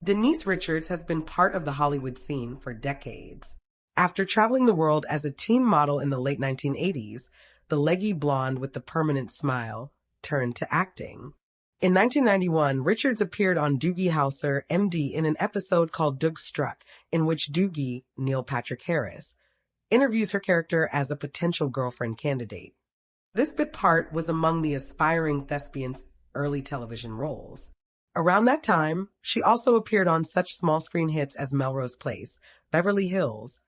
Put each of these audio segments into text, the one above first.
Denise Richards has been part of the Hollywood scene for decades. After traveling the world as a teen model in the late 1980s, the leggy blonde with the permanent smile turned to acting. In 1991, Richards appeared on Doogie Howser, MD, in an episode called Doug Struck, in which Doogie, Neil Patrick Harris, interviews her character as a potential girlfriend candidate. This bit part was among the aspiring thespian's early television roles. Around that time, she also appeared on such small-screen hits as Melrose Place, Beverly Hills,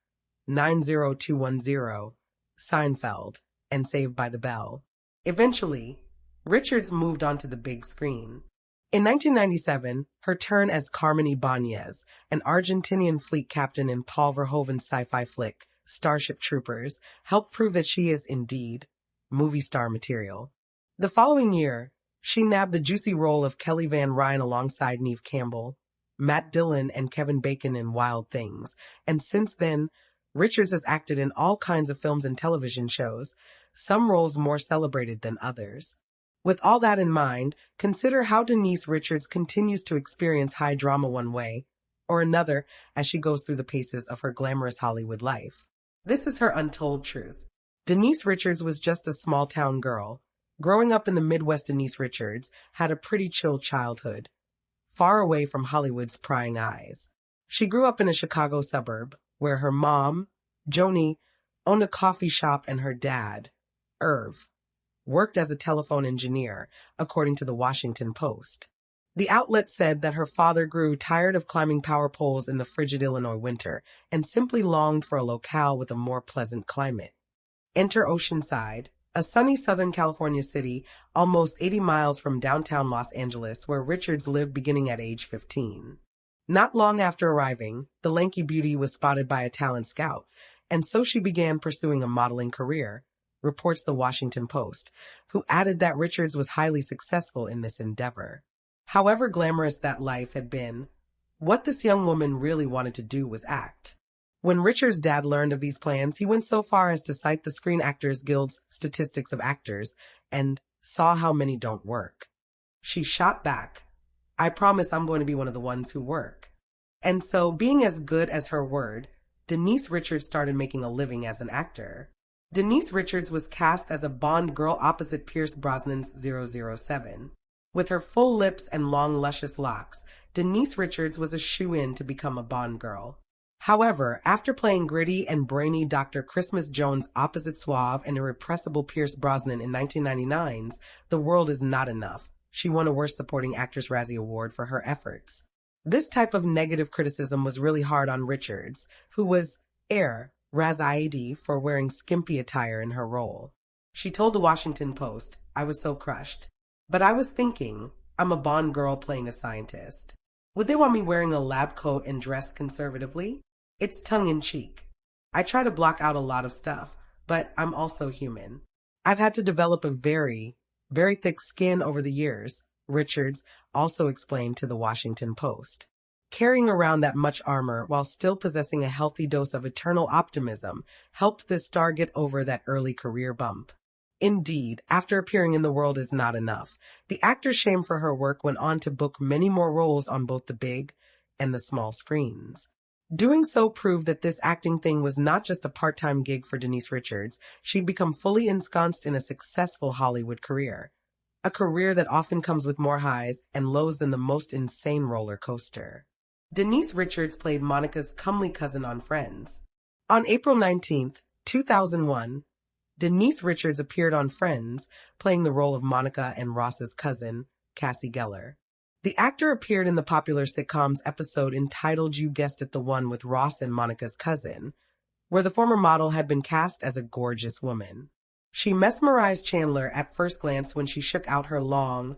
90210, Seinfeld, and Saved by the Bell. Eventually, Richards moved onto the big screen. In 1997, her turn as Carmen Ibanez, an Argentinian fleet captain in Paul Verhoeven's sci-fi flick, Starship Troopers, helped prove that she is indeed movie star material. The following year, she nabbed the juicy role of Kelly Van Ryan alongside Neve Campbell, Matt Dillon, and Kevin Bacon in Wild Things, and since then, Richards has acted in all kinds of films and television shows, some roles more celebrated than others. With all that in mind, consider how Denise Richards continues to experience high drama one way or another as she goes through the paces of her glamorous Hollywood life. This is her untold truth. Denise Richards was just a small-town girl. Growing up in the Midwest, Denise Richards had a pretty chill childhood, far away from Hollywood's prying eyes. She grew up in a Chicago suburb where her mom, Joni, owned a coffee shop and her dad, Irv, worked as a telephone engineer, according to the Washington Post. The outlet said that her father grew tired of climbing power poles in the frigid Illinois winter and simply longed for a locale with a more pleasant climate. Enter Oceanside, a sunny Southern California city almost 80 miles from downtown Los Angeles, where Richards lived beginning at age 15. Not long after arriving, the lanky beauty was spotted by a talent scout, and so she began pursuing a modeling career, reports the Washington Post, who added that Richards was highly successful in this endeavor. However glamorous that life had been, what this young woman really wanted to do was act. When Richards' dad learned of these plans, he went so far as to cite the Screen Actors Guild's statistics of actors and saw how many don't work. She shot back, "I promise I'm going to be one of the ones who work." And so, being as good as her word, Denise Richards started making a living as an actor. Denise Richards was cast as a Bond girl opposite Pierce Brosnan's 007. With her full lips and long, luscious locks, Denise Richards was a shoo-in to become a Bond girl. However, after playing gritty and brainy Dr. Christmas Jones opposite suave and irrepressible Pierce Brosnan in 1999's The World Is Not Enough, she won a Worst Supporting Actress Razzie Award for her efforts. This type of negative criticism was really hard on Richards, who was Razzie for wearing skimpy attire in her role. She told the Washington Post, "I was so crushed. But I was thinking, I'm a Bond girl playing a scientist. Would they want me wearing a lab coat and dressed conservatively? It's tongue-in-cheek. I try to block out a lot of stuff, but I'm also human. I've had to develop a very, very thick skin over the years," Richards also explained to the Washington Post. Carrying around that much armor while still possessing a healthy dose of eternal optimism helped this star get over that early career bump. Indeed, after appearing in The World Is Not Enough, the actor's shame for her work went on to book many more roles on both the big and the small screens. Doing so proved that this acting thing was not just a part-time gig for Denise Richards. She'd become fully ensconced in a successful Hollywood career. A career that often comes with more highs and lows than the most insane roller coaster. Denise Richards played Monica's comely cousin on Friends. On April 19, 2001, Denise Richards appeared on Friends, playing the role of Monica and Ross's cousin, Cassie Geller. The actor appeared in the popular sitcom's episode entitled You Guessed It, the one with Ross and Monica's cousin, where the former model had been cast as a gorgeous woman. She mesmerized Chandler at first glance when she shook out her long,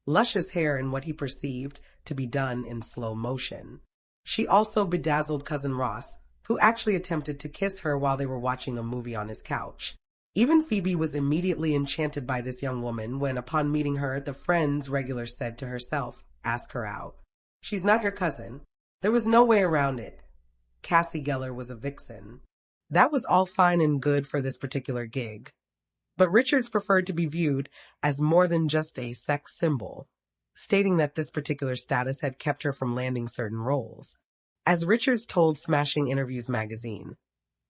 luscious hair in what he perceived to be done in slow motion. She also bedazzled cousin Ross, who actually attempted to kiss her while they were watching a movie on his couch. Even Phoebe was immediately enchanted by this young woman when, upon meeting her, the Friends regular said to herself, "Ask her out. She's not your cousin." There was no way around it. Cassie Geller was a vixen. That was all fine and good for this particular gig. But Richards preferred to be viewed as more than just a sex symbol. stating that this particular status had kept her from landing certain roles. As Richards told Smashing Interviews magazine,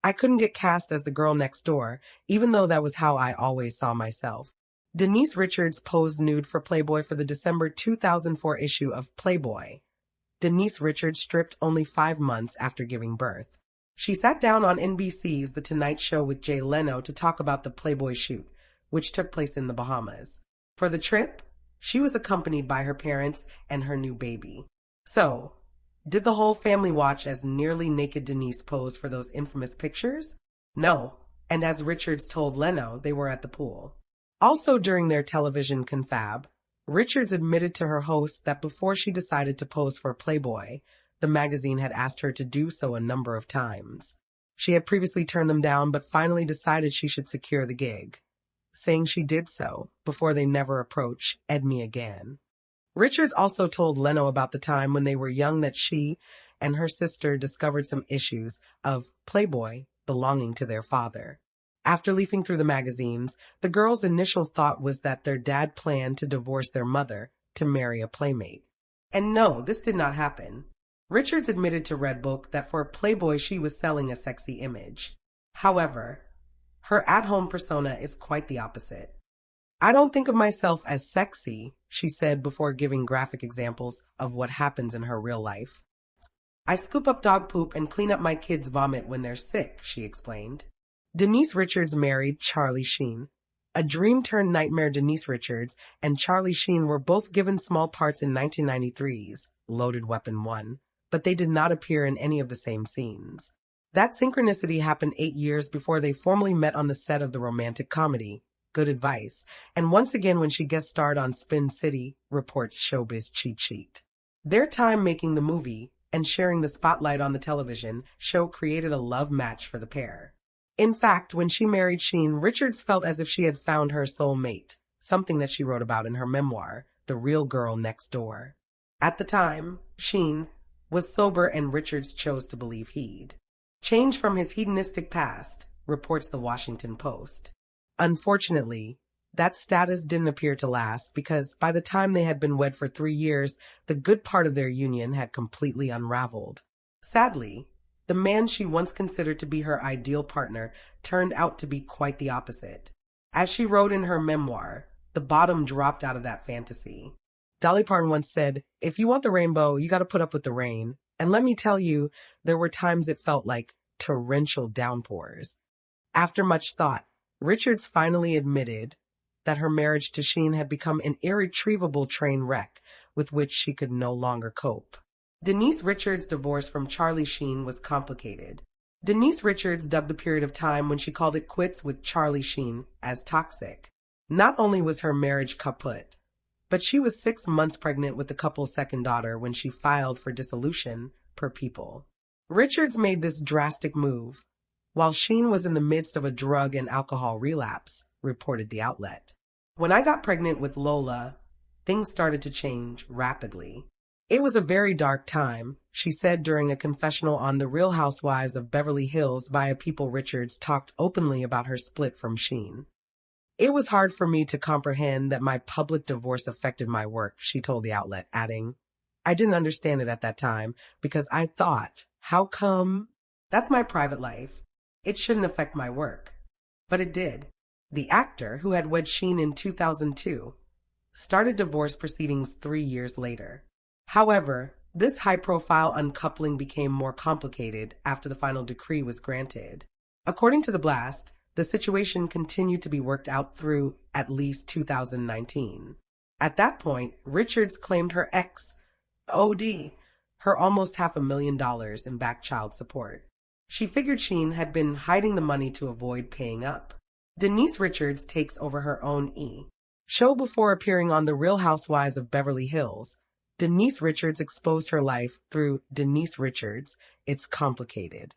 "I couldn't get cast as the girl next door, even though that was how I always saw myself." Denise Richards posed nude for Playboy for the December 2004 issue of Playboy. Denise Richards stripped only 5 months after giving birth. She sat down on NBC's The Tonight Show with Jay Leno to talk about the Playboy shoot, which took place in the Bahamas. For the trip, she was accompanied by her parents and her new baby. So, did the whole family watch as nearly naked Denise posed for those infamous pictures? No, and as Richards told Leno, they were at the pool. Also during their television confab, Richards admitted to her host that before she decided to pose for Playboy, the magazine had asked her to do so a number of times. She had previously turned them down, but finally decided she should secure the gig, saying she did so before they never approach Edme again. Richards also told Leno about the time when they were young that she and her sister discovered some issues of Playboy belonging to their father. After leafing through the magazines, the girls' initial thought was that their dad planned to divorce their mother to marry a playmate. And no, this did not happen. Richards admitted to Redbook that for Playboy she was selling a sexy image. However, her at-home persona is quite the opposite. "I don't think of myself as sexy," she said before giving graphic examples of what happens in her real life. "I scoop up dog poop and clean up my kids' vomit when they're sick," she explained. Denise Richards married Charlie Sheen. A dream-turned-nightmare. Denise Richards and Charlie Sheen were both given small parts in 1993's Loaded Weapon 1, but they did not appear in any of the same scenes. That synchronicity happened 8 years before they formally met on the set of the romantic comedy Good Advice, and once again when she guest starred on Spin City, reports Showbiz Cheat Sheet. Their time making the movie and sharing the spotlight on the television show created a love match for the pair. In fact, when she married Sheen, Richards felt as if she had found her soul mate, something that she wrote about in her memoir, The Real Girl Next Door. At the time, Sheen was sober and Richards chose to believe he'd changed from his hedonistic past, reports the Washington Post. Unfortunately, that status didn't appear to last because by the time they had been wed for 3 years, the good part of their union had completely unraveled. Sadly, the man she once considered to be her ideal partner turned out to be quite the opposite. As she wrote in her memoir, the bottom dropped out of that fantasy. Dolly Parton once said, "If you want the rainbow, you got to put up with the rain." And let me tell you, there were times it felt like torrential downpours. After much thought, Richards finally admitted that her marriage to Sheen had become an irretrievable train wreck with which she could no longer cope. Denise Richards' divorce from Charlie Sheen was complicated. Denise Richards dubbed the period of time when she called it quits with Charlie Sheen as toxic. Not only was her marriage kaput, but she was 6 months pregnant with the couple's second daughter when she filed for dissolution, per People. Richards made this drastic move while Sheen was in the midst of a drug and alcohol relapse, reported the outlet. "When I got pregnant with Lola, things started to change rapidly. It was a very dark time," she said during a confessional on The Real Housewives of Beverly Hills via People. Richards talked openly about her split from Sheen. "It was hard for me to comprehend that my public divorce affected my work," she told the outlet, adding, "I didn't understand it at that time because I thought, how come? That's my private life. It shouldn't affect my work." But it did. The actor, who had wed Sheen in 2002, started divorce proceedings 3 years later. However, this high-profile uncoupling became more complicated after the final decree was granted. According to The Blast, the situation continued to be worked out through at least 2019. At that point, Richards claimed her ex owed her almost $500,000 in back child support. She figured Sheen had been hiding the money to avoid paying up. Denise Richards takes over her own show before appearing on The Real Housewives of Beverly Hills. Denise Richards exposed her life through Denise Richards, It's Complicated.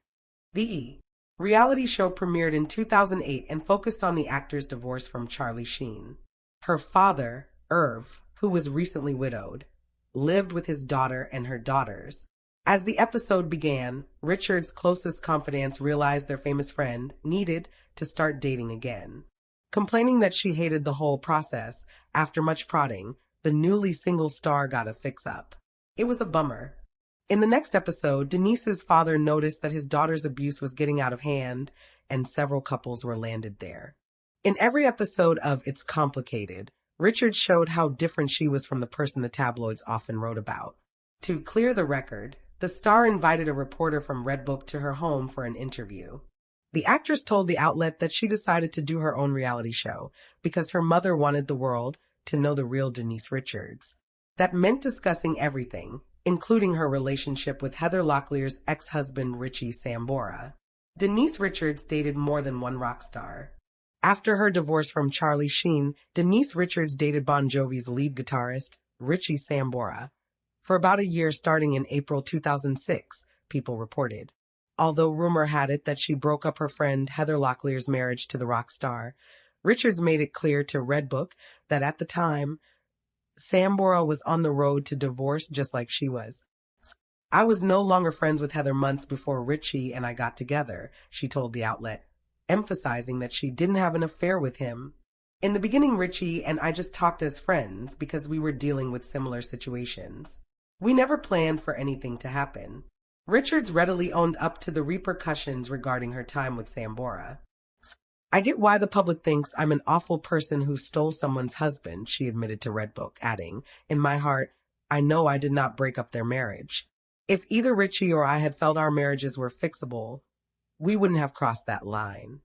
The reality show premiered in 2008 and focused on the actor's divorce from Charlie Sheen. Her father, Irv, who was recently widowed, lived with his daughter and her daughters. As the episode began, Richards' closest confidants realized their famous friend needed to start dating again. Complaining that she hated the whole process, after much prodding, the newly single star got a fix-up. It was a bummer. In the next episode, Denise's father noticed that his daughter's abuse was getting out of hand, and several couples were landed there. In every episode of It's Complicated, Richards showed how different she was from the person the tabloids often wrote about. To clear the record, the star invited a reporter from Redbook to her home for an interview. The actress told the outlet that she decided to do her own reality show because her mother wanted the world to know the real Denise Richards. That meant discussing everything, including her relationship with Heather Locklear's ex-husband Richie Sambora. Denise Richards dated more than one rock star. After her divorce from Charlie Sheen, Denise Richards dated Bon Jovi's lead guitarist, Richie Sambora, for about a year starting in April 2006, people reported. Although rumor had it that she broke up her friend Heather Locklear's marriage to the rock star, Richards made it clear to Redbook that at the time, Sambora was on the road to divorce just like she was. "I was no longer friends with Heather months before Richie and I got together," she told the outlet, emphasizing that she didn't have an affair with him. "In the beginning, Richie and I just talked as friends because we were dealing with similar situations. We never planned for anything to happen." Richards readily owned up to the repercussions regarding her time with Sambora. "I get why the public thinks I'm an awful person who stole someone's husband," she admitted to Redbook, adding, "In my heart, I know I did not break up their marriage. If either Richie or I had felt our marriages were fixable, we wouldn't have crossed that line."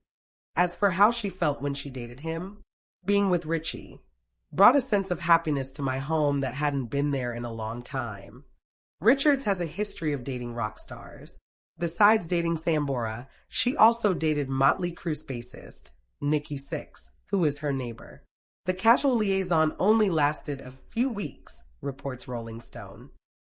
As for how she felt when she dated him, being with Richie brought a sense of happiness to my home that hadn't been there in a long time. Richards has a history of dating rock stars. Besides dating Sambora, she also dated Motley Crue bassist Nikki Sixx, who is her neighbor. The casual liaison only lasted a few weeks, reports Rolling Stone.